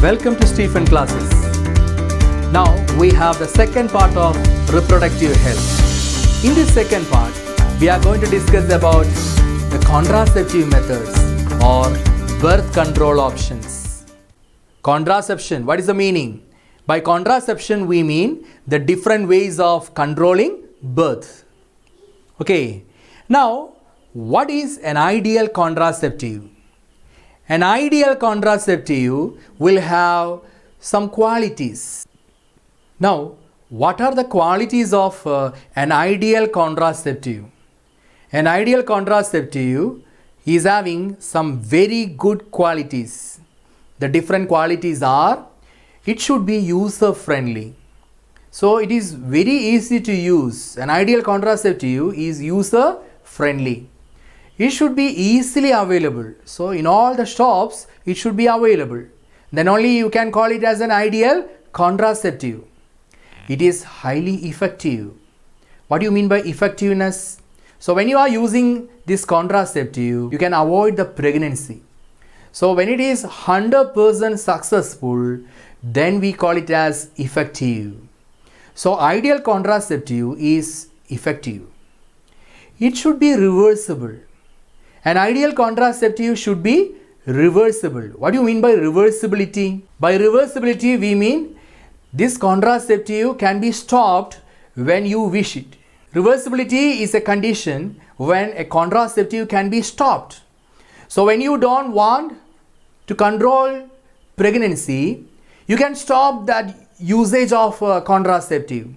Welcome to Stephen Classes. Now we have the second part of reproductive health. In this second part, we are going to discuss about the contraceptive methods or birth control options. Contraception, what is the meaning? By contraception, we mean the different ways of controlling birth. Okay, now what is an ideal contraceptive? An ideal contraceptive will have some qualities. Now, what are the qualities of an ideal contraceptive? An ideal contraceptive is having some very good qualities. The different qualities are, it should be user friendly. So, it is very easy to use. An ideal contraceptive is user friendly. It should be easily available. So in all the shops, it should be available. Then only you can call it as an ideal contraceptive. It is highly effective. What do you mean by effectiveness? So when you are using this contraceptive, you can avoid the pregnancy. So when it is 100% successful, then we call it as effective. So ideal contraceptive is effective. It should be reversible. An ideal contraceptive should be reversible. What do you mean by reversibility? By reversibility, we mean this contraceptive can be stopped when you wish it. Reversibility is a condition when a contraceptive can be stopped. So when you don't want to control pregnancy, you can stop that usage of contraceptive.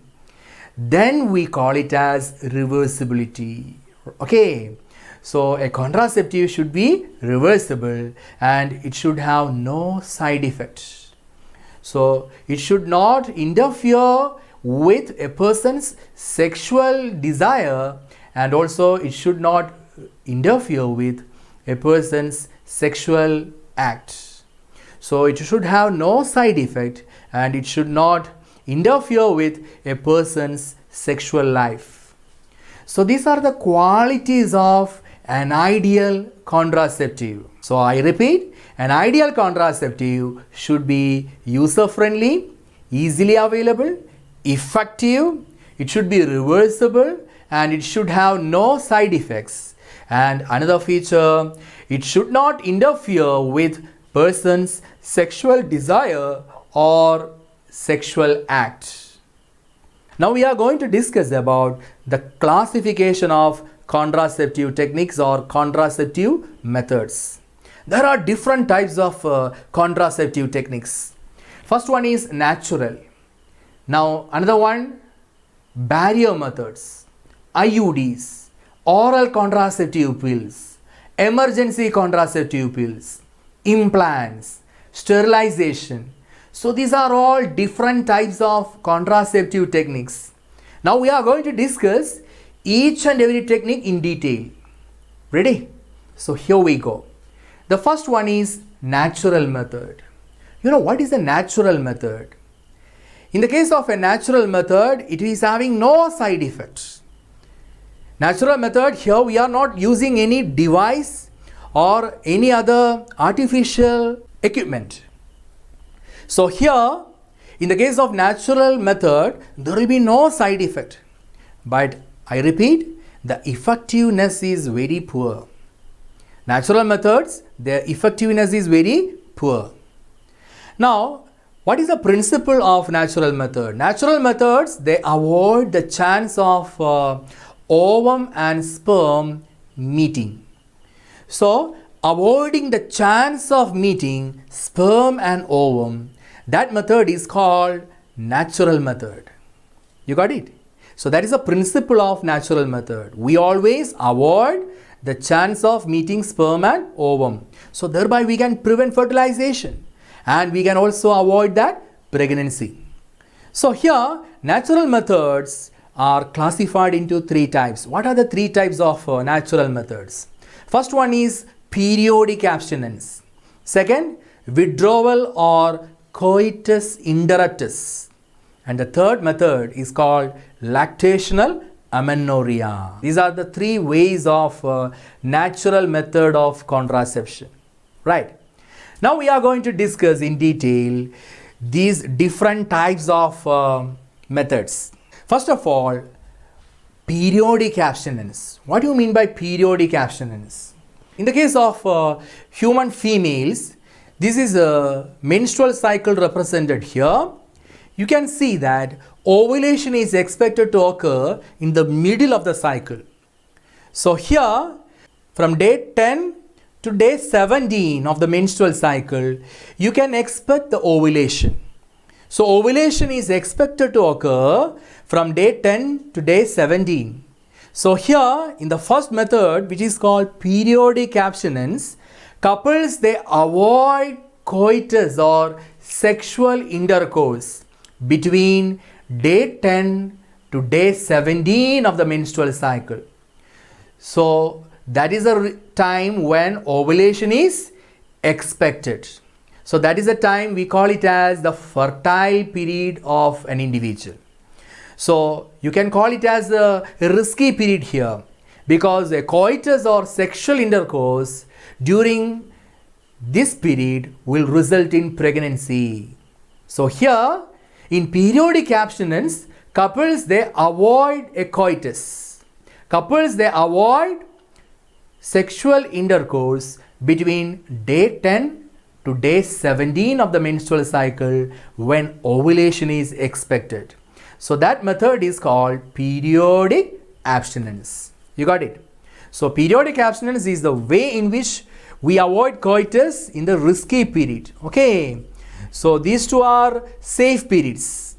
Then we call it as reversibility. Okay. So a contraceptive should be reversible and it should have no side effects. So it should not interfere with a person's sexual desire, and also it should not interfere with a person's sexual act. So it should have no side effect and it should not interfere with a person's sexual life. So these are the qualities of an ideal contraceptive. So I repeat, an ideal contraceptive should be user friendly, easily available, effective, it should be reversible, and it should have no side effects. And another feature, it should not interfere with person's sexual desire or sexual act. Now we are going to discuss about the classification of contraceptive techniques or contraceptive methods. There are different types of contraceptive techniques. First one is natural. Now another one, barrier methods, IUDs, oral contraceptive pills, emergency contraceptive pills, implants, sterilization. So these are all different types of contraceptive techniques. Now we are going to discuss each and every technique in detail. Ready? So here we go. The first one is natural method. You know what is a natural method? In the case of a natural method, it is having no side effects. Natural method, here we are not using any device or any other artificial equipment. So here, in the case of natural method, there will be no side effect. But I repeat, the effectiveness is very poor. Natural methods, their effectiveness is very poor. Now, what is the principle of natural method? Natural methods, they avoid the chance of ovum and sperm meeting. So, avoiding the chance of meeting sperm and ovum, that method is called natural method. You got it? So that is a principle of natural method. We always avoid the chance of meeting sperm and ovum. So thereby we can prevent fertilization and we can also avoid that pregnancy. So here natural methods are classified into three types. What are the three types of natural methods? First one is periodic abstinence. Second, withdrawal or coitus interruptus. And the third method is called lactational amenorrhea. These are the three ways of natural method of contraception. Right. Now we are going to discuss in detail these different types of methods. First of all, periodic abstinence. What do you mean by periodic abstinence? In the case of human females, this is a menstrual cycle represented here. You can see that ovulation is expected to occur in the middle of the cycle. So here, from day 10 to day 17 of the menstrual cycle, you can expect the ovulation. So ovulation is expected to occur from day 10 to day 17. So here in the first method, which is called periodic abstinence, couples they avoid coitus or sexual intercourse between day 10 to day 17 of the menstrual cycle. So that is a time when ovulation is expected. So that is the time we call it as the fertile period of an individual. So you can call it as a risky period here, because a coitus or sexual intercourse during this period will result in pregnancy. So here in periodic abstinence, couples they avoid a coitus. Couples they avoid sexual intercourse between day 10 to day 17 of the menstrual cycle when ovulation is expected. So that method is called periodic abstinence. You got it? So periodic abstinence is the way in which we avoid coitus in the risky period. Okay. So these two are safe periods.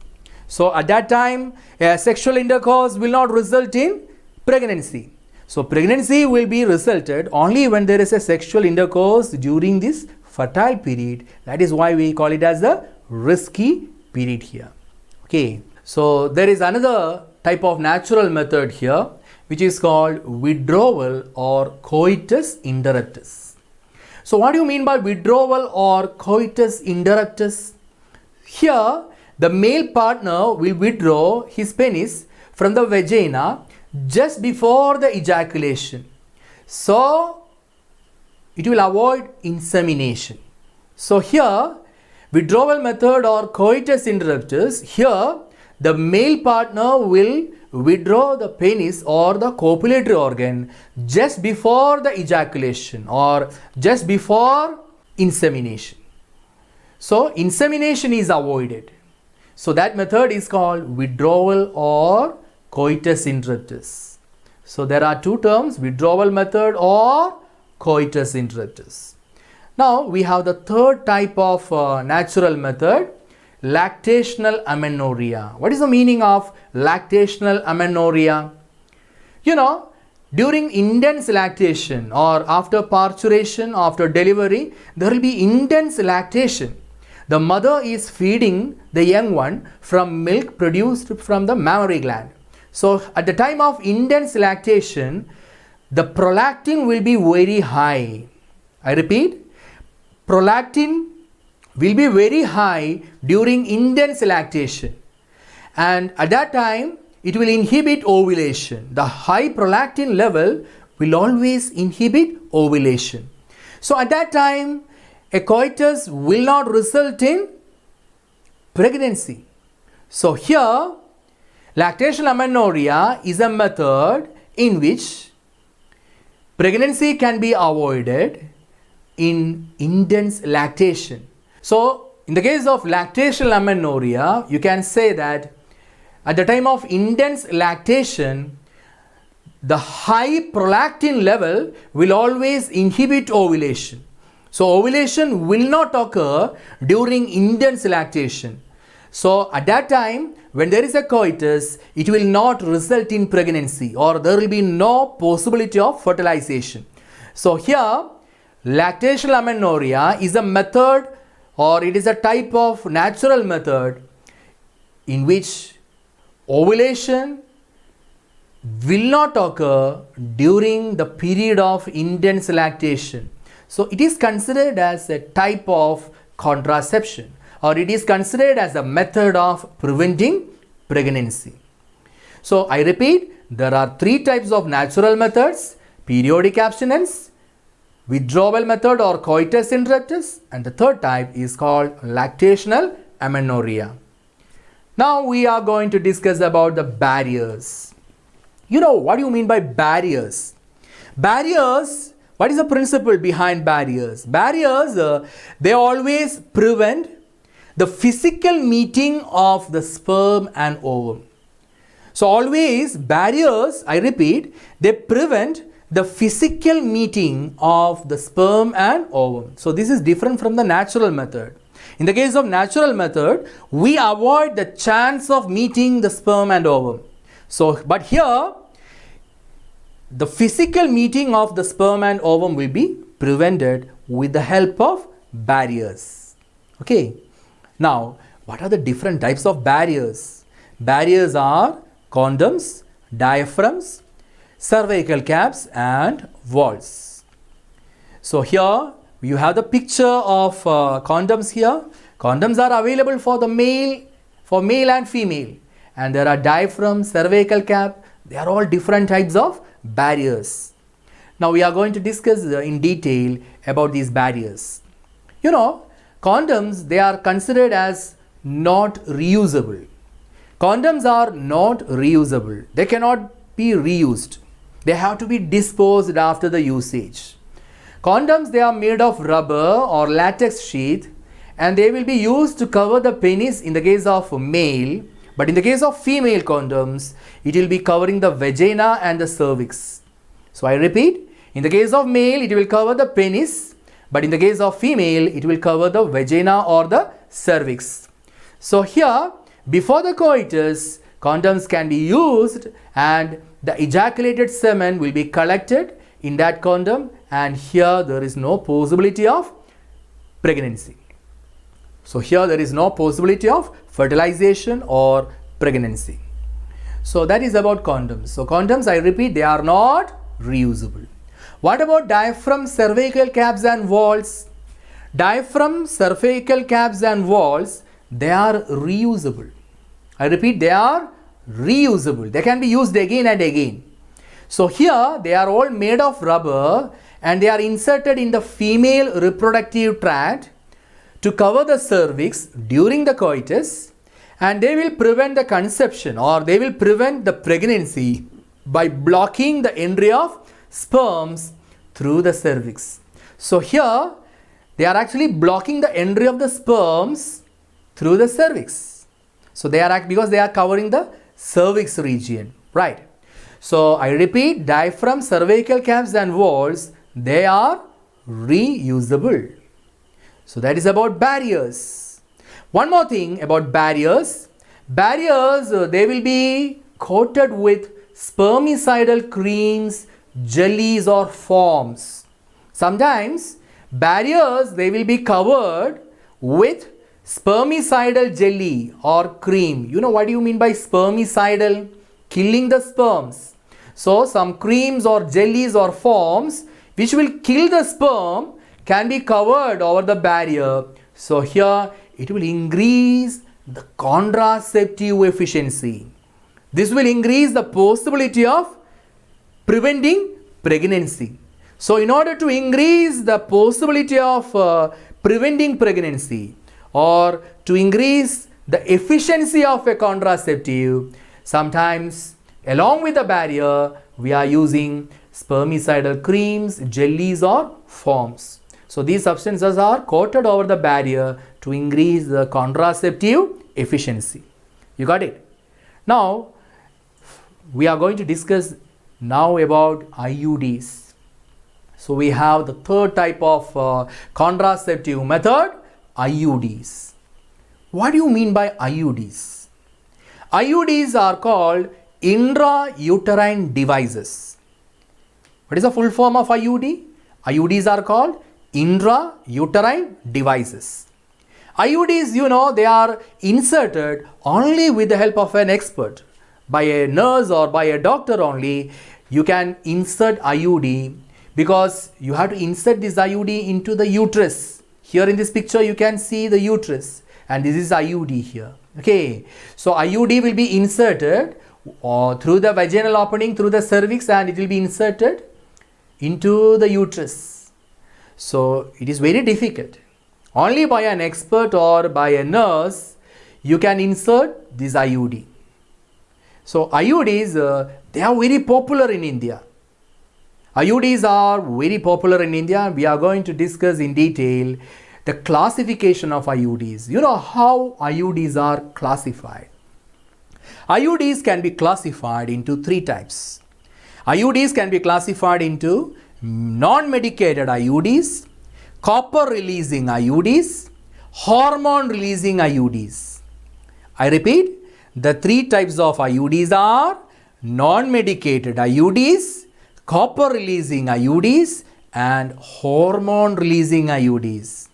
So at that time, sexual intercourse will not result in pregnancy. So pregnancy will be resulted only when there is a sexual intercourse during this fertile period. That is why we call it as the risky period here. Okay. So there is another type of natural method here, which is called withdrawal or coitus interruptus. So what do you mean by withdrawal or coitus interruptus? Here the male partner will withdraw his penis from the vagina just before the ejaculation. So it will avoid insemination. So here withdrawal method or coitus interruptus, here the male partner will withdraw the penis or the copulatory organ just before the ejaculation or just before insemination. So insemination is avoided. So that method is called withdrawal or coitus interruptus. So there are two terms, withdrawal method or coitus interruptus. Now we have the third type of natural method, lactational amenorrhea. What is the meaning of lactational amenorrhea? You know, during intense lactation or after parturition, after delivery, there will be intense lactation. The mother is feeding the young one from milk produced from the mammary gland. So at the time of intense lactation, the prolactin will be very high. I repeat, prolactin will be very high during intense lactation, and at that time it will inhibit ovulation. The high prolactin level will always inhibit ovulation. So at that time a coitus will not result in pregnancy. So here lactational amenorrhea is a method in which pregnancy can be avoided in intense lactation. So in the case of lactational amenorrhea, you can say that at the time of intense lactation, the high prolactin level will always inhibit ovulation. So ovulation will not occur during intense lactation. So at that time, when there is a coitus, it will not result in pregnancy, or there will be no possibility of fertilization. So here, lactational amenorrhea is a method, or it is a type of natural method in which ovulation will not occur during the period of intense lactation. So it is considered as a type of contraception, or it is considered as a method of preventing pregnancy. So I repeat, there are three types of natural methods: periodic abstinence, withdrawal method or coitus interruptus, and the third type is called lactational amenorrhea. Now we are going to discuss about the barriers. You know, what do you mean by barriers? Barriers, what is the principle behind barriers? Barriers, they always prevent the physical meeting of the sperm and ovum. So always barriers, I repeat, they prevent the physical meeting of the sperm and ovum. So this is different from the natural method. In the case of natural method, we avoid the chance of meeting the sperm and ovum. So, but here, the physical meeting of the sperm and ovum will be prevented with the help of barriers. Okay. Now, what are the different types of barriers? Barriers are condoms, diaphragms, cervical caps and walls. So here you have the picture of condoms here. Condoms are available for the male and female, and there are diaphragm, cervical cap. They are all different types of barriers. Now we are going to discuss in detail about these barriers. You know, condoms, they are considered as not reusable. Condoms are not reusable. They cannot be reused. They have to be disposed after the usage. Condoms, they are made of rubber or latex sheath, and they will be used to cover the penis in the case of male, but in the case of female condoms, it will be covering the vagina and the cervix. So I repeat, in the case of male, it will cover the penis, but in the case of female, it will cover the vagina or the cervix. So here, before the coitus, condoms can be used and the ejaculated semen will be collected in that condom, and here there is no possibility of pregnancy. So here there is no possibility of fertilization or pregnancy. So that is about condoms. So condoms, I repeat, they are not reusable. What about diaphragm, cervical caps and walls? Diaphragm, cervical caps and walls, they are reusable. I repeat, they are reusable. They can be used again and again. So here they are all made of rubber and they are inserted in the female reproductive tract to cover the cervix during the coitus, and they will prevent the conception or they will prevent the pregnancy by blocking the entry of sperms through the cervix. So here they are actually blocking the entry of the sperms through the cervix. So they are because they are covering the cervix region, right? So I repeat, diaphragm, cervical caps and walls, they are reusable. So that is about barriers. One more thing about barriers. Barriers, they will be coated with spermicidal creams, jellies or foams. Sometimes barriers, they will be covered with spermicidal jelly or cream. You know what do you mean by spermicidal? Killing the sperms. So some creams or jellies or foams which will kill the sperm can be covered over the barrier. So here it will increase the contraceptive efficiency. This will increase the possibility of preventing pregnancy. So in order to increase the possibility of preventing pregnancy or to increase the efficiency of a contraceptive, sometimes along with the barrier we are using spermicidal creams, jellies or foams. So these substances are coated over the barrier to increase the contraceptive efficiency. You got it? Now we are going to discuss now about IUDs. So we have the third type of contraceptive method, IUDs. What do you mean by IUDs? IUDs are called intrauterine devices. What is the full form of IUD? IUDs are called intrauterine devices. IUDs, you know, they are inserted only with the help of an expert. By a nurse or by a doctor only, you can insert IUD, because you have to insert this IUD into the uterus. Here in this picture you can see the uterus, and this is IUD here. Okay, so IUD will be inserted through the vaginal opening through the cervix, and it will be inserted into the uterus. So it is very difficult. Only by an expert or by a nurse you can insert this IUD. So IUDs, they are very popular in India. IUDs are very popular in India. We are going to discuss in detail the classification of IUDs. You know how IUDs are classified. IUDs can be classified into three types. IUDs can be classified into non-medicated IUDs, copper-releasing IUDs, hormone-releasing IUDs. I repeat, the three types of IUDs are non-medicated IUDs, copper-releasing IUDs, and hormone-releasing IUDs.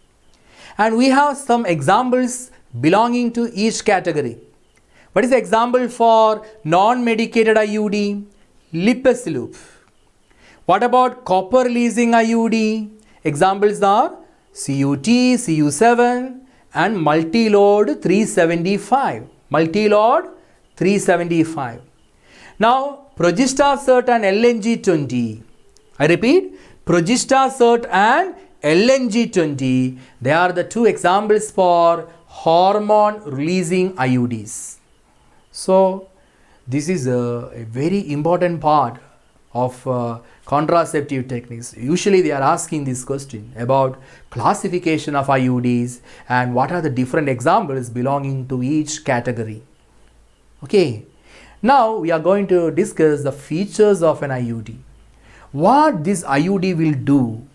And we have some examples belonging to each category. What is the example for non-medicated IUD? Lippes loop. What about copper-releasing IUD? Examples are CUT, CU7 and multi-load 375. Multi-load 375. Now, Progestasert and LNG20. I repeat, Progestasert and LNG20. They are the two examples for hormone-releasing IUDs. So, this is a very important part of contraceptive techniques. Usually they are asking this question about classification of IUDs and what are the different examples belonging to each category. Okay, now we are going to discuss the features of an IUD. What this IUD will do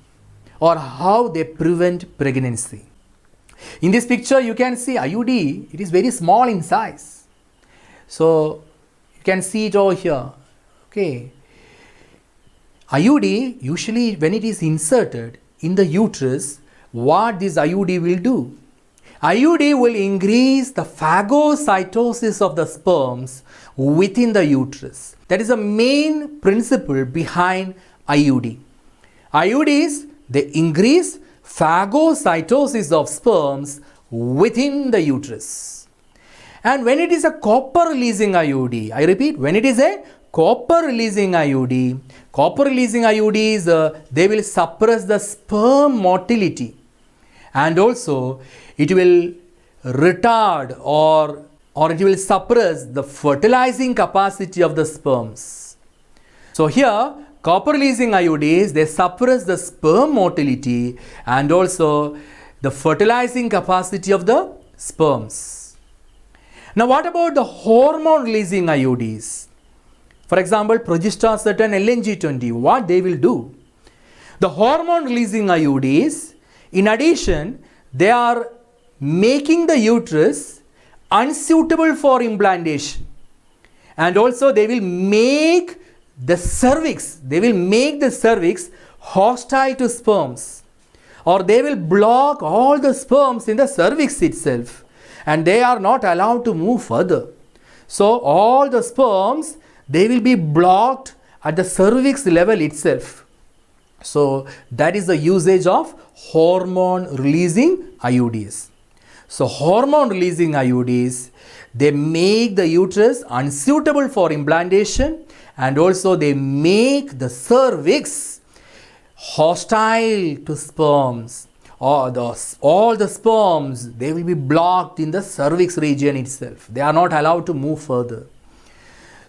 or how they prevent pregnancy. In this picture you can see IUD, it is very small in size. So you can see it over here. Okay. IUD, usually when it is inserted in the uterus, what this IUD will do? IUD will increase the phagocytosis of the sperms within the uterus. That is the main principle behind IUD. IUDs, they increase phagocytosis of sperms within the uterus. And when it is a copper-releasing IUD, I repeat, when it is a copper-releasing IUD, copper-releasing IUDs, they will suppress the sperm motility and also it will retard or it will suppress the fertilizing capacity of the sperms. So here, copper-releasing IUDs, they suppress the sperm motility and also the fertilizing capacity of the sperms. Now what about the hormone-releasing IUDs? For example, Progestasert and LNG20, what they will do? The hormone-releasing IUDs, in addition, they are making the uterus unsuitable for implantation. And also they will make the cervix, hostile to sperms. Or they will block all the sperms in the cervix itself. And they are not allowed to move further. So all the sperms, they will be blocked at the cervix level itself. So that is the usage of hormone-releasing IUDs. So hormone-releasing IUDs, they make the uterus unsuitable for implantation and also they make the cervix hostile to sperms. All the sperms, they will be blocked in the cervix region itself. They are not allowed to move further.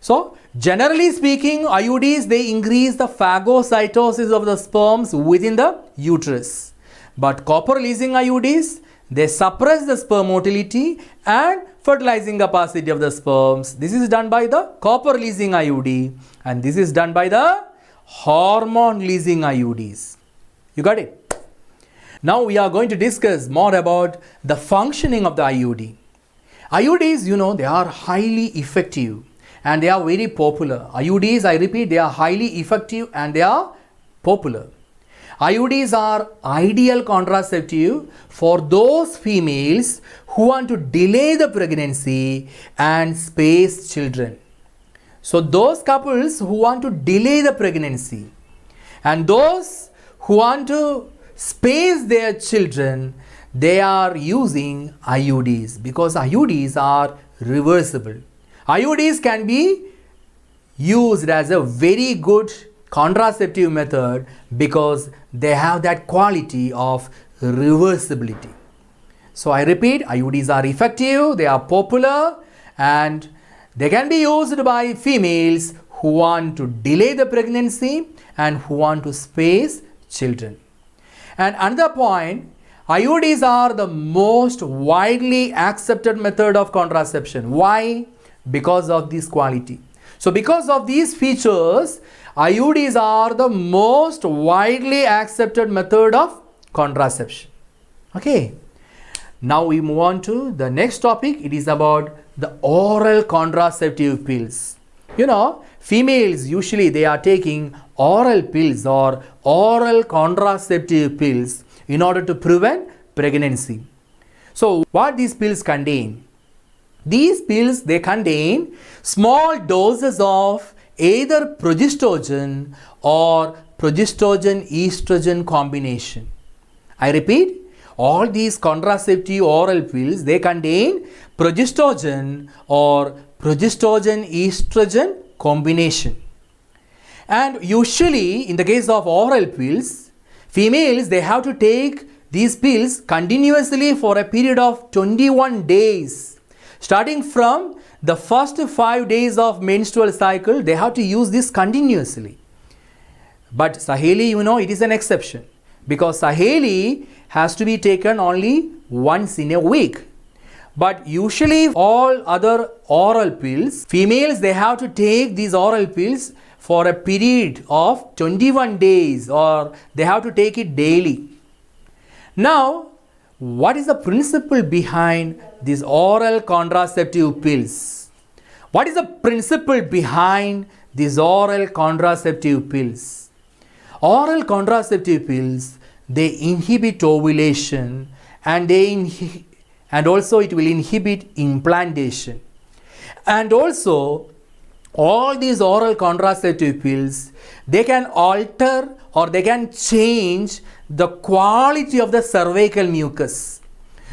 So, generally speaking, IUDs, they increase the phagocytosis of the sperms within the uterus. But copper-releasing IUDs, they suppress the sperm motility and fertilizing capacity of the sperms. This is done by the copper-releasing IUD and this is done by the hormone-releasing IUDs. You got it? Now we are going to discuss more about the functioning of the IUD. IUDs, you know, they are highly effective and they are very popular. IUDs, I repeat, they are highly effective and they are popular. IUDs are ideal contraceptive for those females who want to delay the pregnancy and space children. So those couples who want to delay the pregnancy and those who want to space their children, they are using IUDs because IUDs are reversible. IUDs can be used as a very good contraceptive method because they have that quality of reversibility. So I repeat, IUDs are effective, they are popular, and they can be used by females who want to delay the pregnancy and who want to space children. And another point, IUDs are the most widely accepted method of contraception. Why? Because of this quality. So because of these features, IUDs are the most widely accepted method of contraception. Okay. Now we move on to the next topic. It is about the oral contraceptive pills. You know, females usually they are taking oral pills or oral contraceptive pills in order to prevent pregnancy. So what these pills contain? These pills, they contain small doses of either progestogen or progestogen-estrogen combination. I repeat, all these contraceptive oral pills, they contain progestogen or progestogen-estrogen combination. And usually, in the case of oral pills, females, they have to take these pills continuously for a period of 21 days. Starting from the first 5 days of menstrual cycle, they have to use this continuously. But Saheli, you know, it is an exception because Saheli has to be taken only once in a week. But usually all other oral pills, females, they have to take these oral pills for a period of 21 days or they have to take it daily. Now, what is the principle behind these oral contraceptive pills? What is the principle behind these oral contraceptive pills? Oral contraceptive pills, they inhibit ovulation and also it will inhibit implantation. And also all these oral contraceptive pills, they can alter or they can change the quality of the cervical mucus.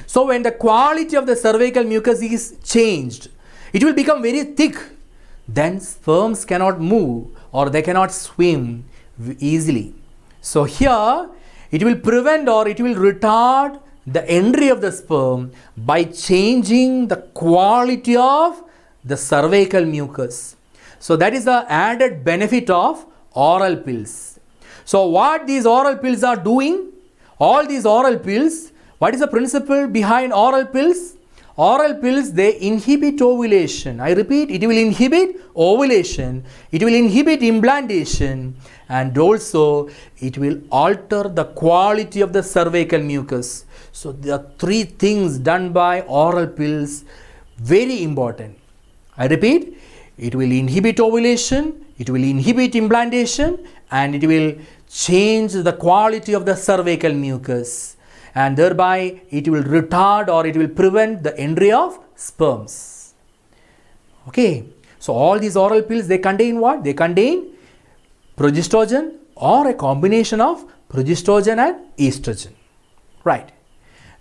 So when the quality of the cervical mucus is changed, it will become very thick. Then sperms cannot move or they cannot swim easily. So here it will prevent or it will retard the entry of the sperm by changing the quality of the cervical mucus. So that is the added benefit of oral pills. So what these oral pills are doing? All these oral pills, what is the principle behind oral pills? Oral pills, they inhibit ovulation. I repeat, it will inhibit ovulation, it will inhibit implantation, and also it will alter the quality of the cervical mucus. So there are three things done by oral pills, very important. I repeat, it will inhibit ovulation, it will inhibit implantation, and it will change the quality of the cervical mucus, and thereby it will retard or it will prevent the entry of sperms. Okay, so all these oral pills, they contain what? They contain progestogen or a combination of progestogen and estrogen. Right.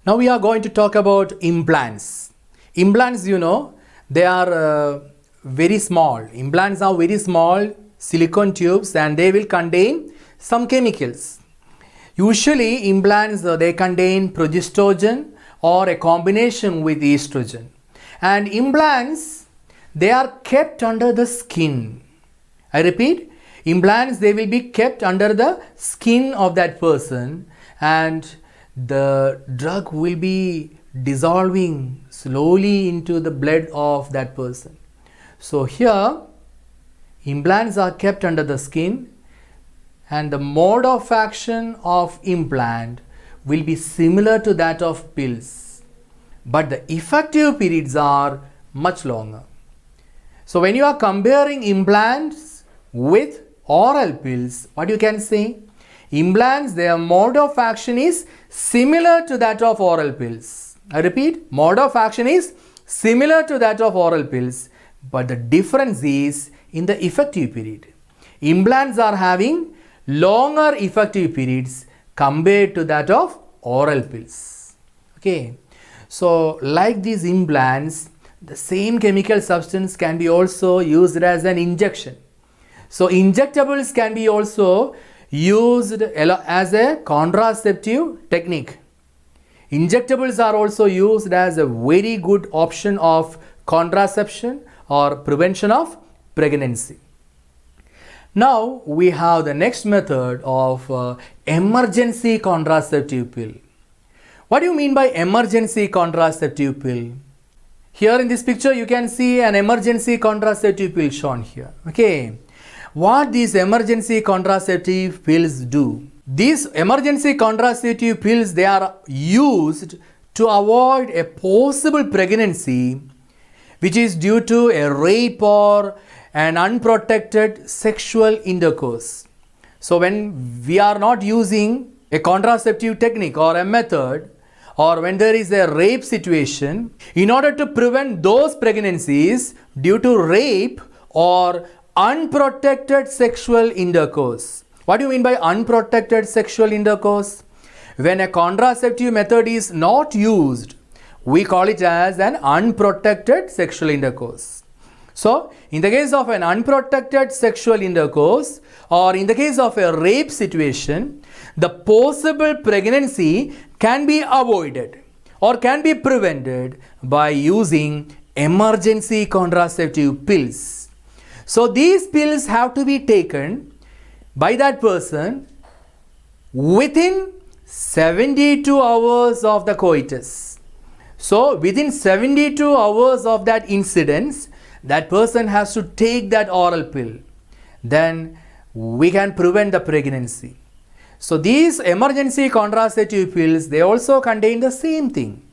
Now we are going to talk about implants. Implants, you know, they are very small. Implants are very small silicone tubes and they will contain some chemicals. Usually implants, they contain progestogen or a combination with estrogen. And implants, they are kept under the skin. I repeat, implants, they will be kept under the skin of that person and the drug will be dissolving slowly into the blood of that person. So here, implants are kept under the skin and the mode of action of implant will be similar to that of pills, but the effective periods are much longer. So when you are comparing implants with oral pills, what you can say? Implants, their mode of action is similar to that of oral pills. I repeat, mode of action is similar to that of oral pills, but the difference is in the effective period. Implants are having longer effective periods compared to that of oral pills. Okay, so like these implants, the same chemical substance can be also used as an injection. So injectables can be also used as a contraceptive technique. Injectables are also used as a very good option of contraception or prevention of pregnancy. Now we have the next method of emergency contraceptive pill. What do you mean by emergency contraceptive pill? Here in this picture you can see an emergency contraceptive pill shown here. Okay. What these emergency contraceptive pills do? These emergency contraceptive pills, they are used to avoid a possible pregnancy which is due to a rape or an unprotected sexual intercourse. So when we are not using a contraceptive technique or a method, or when there is a rape situation, in order to prevent those pregnancies due to rape or unprotected sexual intercourse. What do you mean by unprotected sexual intercourse? When a contraceptive method is not used, we call it as an unprotected sexual intercourse. So, in the case of an unprotected sexual intercourse or in the case of a rape situation, the possible pregnancy can be avoided or can be prevented by using emergency contraceptive pills. So, these pills have to be taken by that person within 72 hours of the coitus. So, within 72 hours of that incidence, that person has to take that oral pill. Then we can prevent the pregnancy. So these emergency contraceptive pills, they also contain the same thing.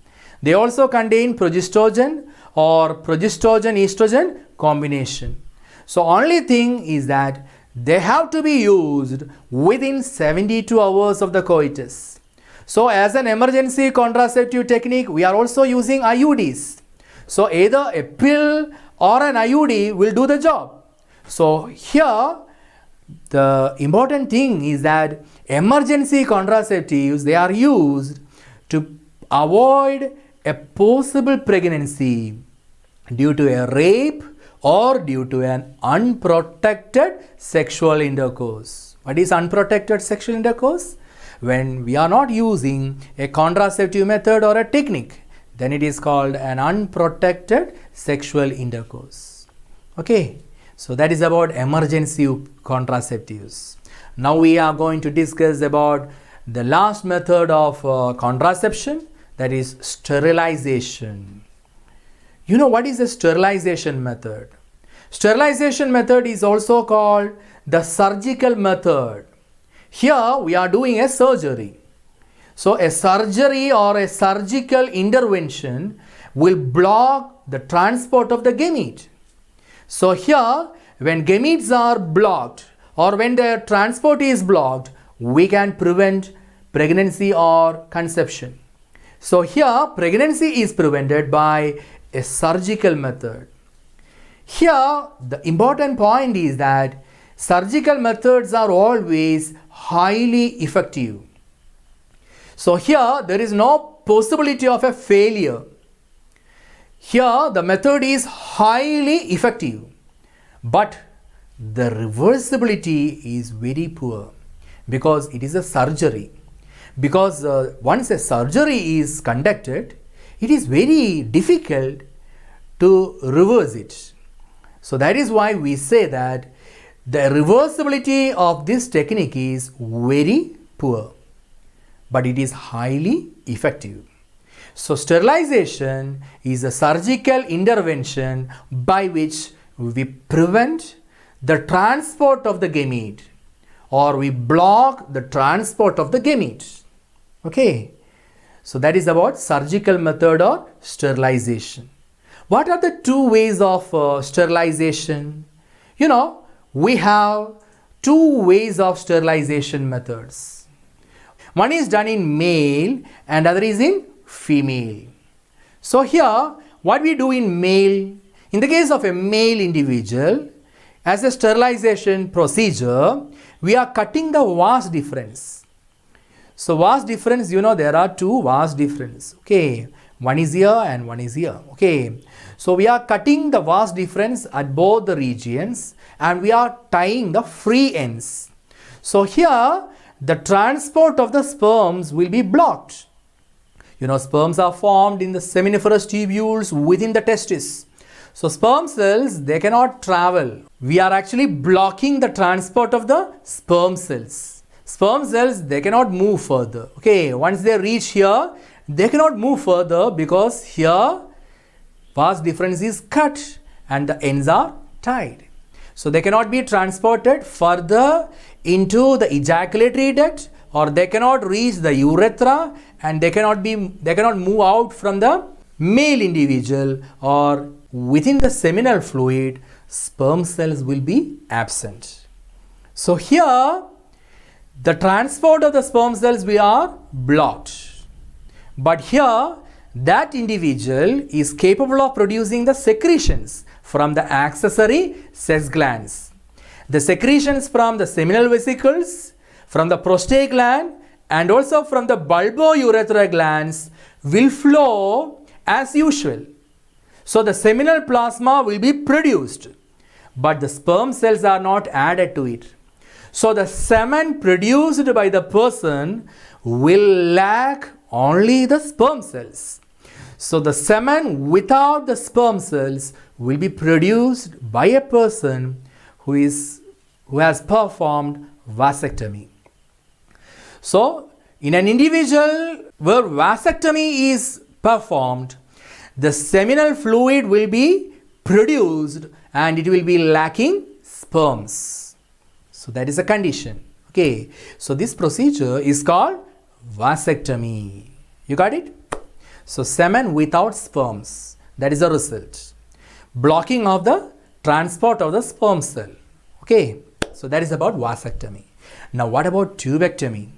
They also contain progestogen or progestogen-estrogen combination. So only thing is that they have to be used within 72 hours of the coitus. So as an emergency contraceptive technique, we are also using IUDs. So either a pill or an IUD will do the job. So here the important thing is that emergency contraceptives, they are used to avoid a possible pregnancy due to a rape or due to an unprotected sexual intercourse. What is unprotected sexual intercourse? When we are not using a contraceptive method or a technique, then it is called an unprotected sexual intercourse. Okay, so that is about emergency contraceptives. Now we are going to discuss about the last method of contraception, that is sterilization. You know what is the sterilization method? Sterilization method is also called the surgical method. Here we are doing a surgery. So a surgery or a surgical intervention will block the transport of the gamete. So here when gametes are blocked or when their transport is blocked, we can prevent pregnancy or conception. So here pregnancy is prevented by a surgical method. Here the important point is that surgical methods are always highly effective. So here there is no possibility of a failure. Here the method is highly effective, but the reversibility is very poor because it is a surgery. Because once a surgery is conducted, it is very difficult to reverse it. So that is why we say that the reversibility of this technique is very poor, but it is highly effective. So sterilization is a surgical intervention by which we prevent the transport of the gamete or we block the transport of the gamete. Okay, so that is about surgical method or sterilization. What are the two ways of sterilization? You know, we have two ways of sterilization methods. One is done in male and other is in female. So here what we do in male, in the case of a male individual, as a sterilization procedure, we are cutting the vas deferens. So vas deferens, you know, there are two vas deferens. Okay, One is here and one is here. Okay. So we are cutting the vas deferens at both the regions and we are tying the free ends. So here the transport of the sperms will be blocked. You know, sperms are formed in the seminiferous tubules within the testis. So sperm cells, they cannot travel. We are actually blocking the transport of the sperm cells. Sperm cells, they cannot move further. Okay, once they reach here, they cannot move further because here vas deferens is cut and the ends are tied. So they cannot be transported further into the ejaculatory duct, or they cannot reach the urethra, and they cannot move out from the male individual, or within the seminal fluid sperm cells will be absent. So here the transport of the sperm cells we are blocked. But here that individual is capable of producing the secretions from the accessory sex glands. The secretions from the seminal vesicles, from the prostate gland, and also from the bulbourethral glands will flow as usual. So the seminal plasma will be produced, but the sperm cells are not added to it. So the semen produced by the person will lack only the sperm cells. So the semen without the sperm cells will be produced by a person who has performed vasectomy. So in an individual where vasectomy is performed, the seminal fluid will be produced and it will be lacking sperms. So that is a condition. Okay. So this procedure is called vasectomy. You got it? So semen without sperms, that is the result. Blocking of the transport of the sperm cell. Okay. So that is about vasectomy. Now what about tubectomy?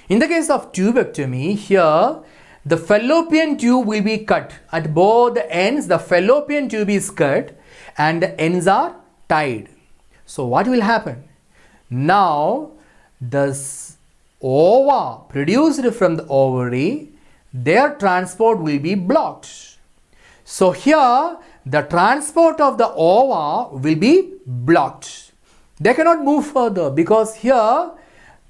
In the case of tubectomy, here the fallopian tube will be cut. At both the ends, the fallopian tube is cut and the ends are tied. So what will happen? Now the ova produced from the ovary, their transport will be blocked. So here the transport of the ova will be blocked. They cannot move further because here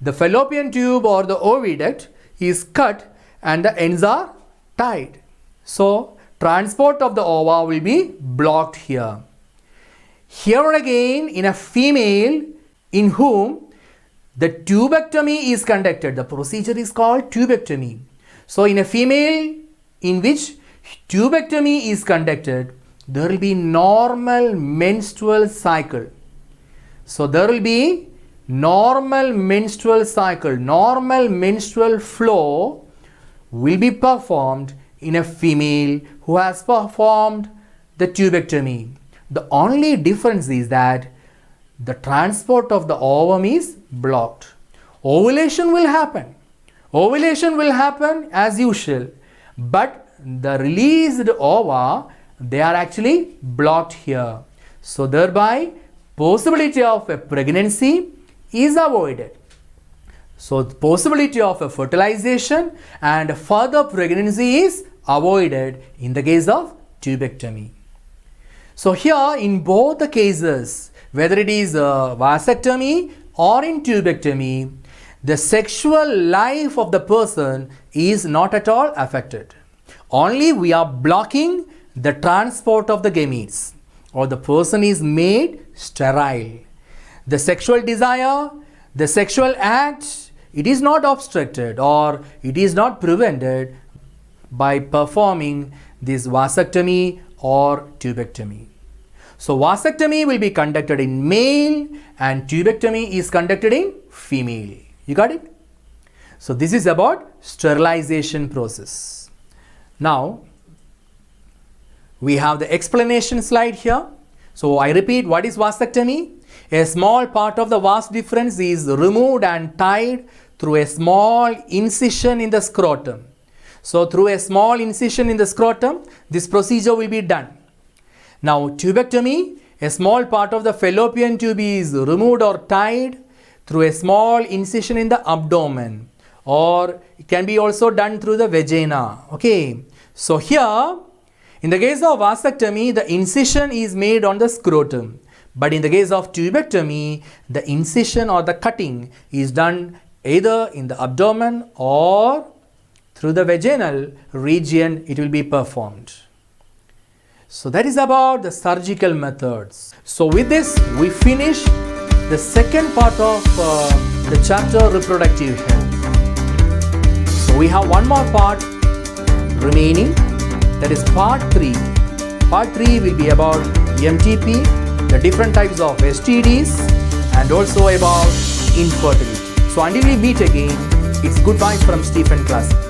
the fallopian tube or the oviduct is cut and the ends are tied. So transport of the ova will be blocked here. Here again, in a female in whom the tubectomy is conducted, the procedure is called tubectomy. So in a female in which tubectomy is conducted, there will be normal menstrual cycle. So there will be normal menstrual cycle, normal menstrual flow will be performed in a female who has performed the tubectomy. The only difference is that the transport of the ovum is blocked. Ovulation will happen. Ovulation will happen as usual, but the released ova, they are actually blocked here. So thereby possibility of a pregnancy is avoided. So the possibility of a fertilization and further pregnancy is avoided in the case of tubectomy. So here in both the cases, whether it is vasectomy or in tubectomy, the sexual life of the person is not at all affected. Only we are blocking the transport of the gametes, or the person is made sterile. The sexual desire, the sexual act, it is not obstructed or it is not prevented by performing this vasectomy or tubectomy. So vasectomy will be conducted in male and tubectomy is conducted in female. You got it? So this is about sterilization process. Now we have the explanation slide here. So I repeat, what is vasectomy? A small part of the vas deferens is removed and tied through a small incision in the scrotum. So through a small incision in the scrotum, this procedure will be done. Now tubectomy, a small part of the fallopian tube is removed or tied through a small incision in the abdomen, or it can be also done through the vagina. Okay, So here, in the case of vasectomy, the incision is made on the scrotum. But in the case of tubectomy, the incision or the cutting is done either in the abdomen or through the vaginal region it will be performed. So that is about the surgical methods. So with this, we finish the second part of the chapter reproductive health. So we have one more part remaining, that is part 3. Part 3 will be about MTP, the different types of STDs, and also about infertility. So until we meet again, it's goodbye from Stephen Classic.